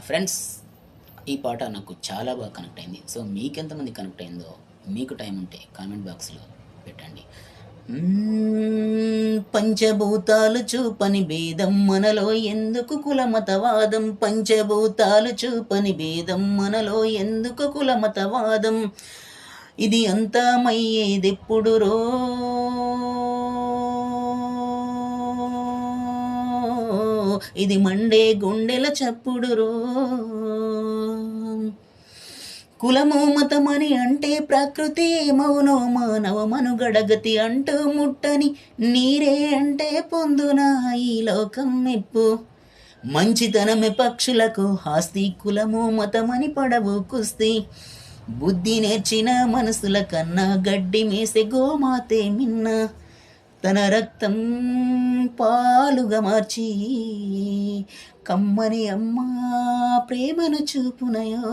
Friends, ఈ పాట నాకు చాలా బాగా కనెక్ట్ అయింది. సో మీకెంతమంది కనెక్ట్ అయిందో మీకు టైం ఉంటే కామెంట్ బాక్స్లో పెట్టండి. పంచభూతాలు చూపని భేదం మనలో ఎందుకు కులమతవాదం, పంచభూతాలు చూపని భేదం మనలో ఎందుకు కులమతవాదం, ఇది అంతమయ్యేదెప్పుడు రో, ఇది మండే గుండెల చప్పుడు రో. కులము మతమని అంటే ప్రకృతి మౌనో మానవ మనుగడగతి అంటూ ముట్టని నీరే అంటే పొందున ఈ లోకం మెప్పు, మంచితనమే పక్షులకు ఆస్తి, కులము మతమని పడవు కుస్తీ, బుద్ధి నేర్చిన మనసుల కన్నా గడ్డి మేసే గోమాతే మిన్న, తన రక్తం పాలుగా మార్చి కమ్మని అమ్మ ప్రేమను చూపునయో.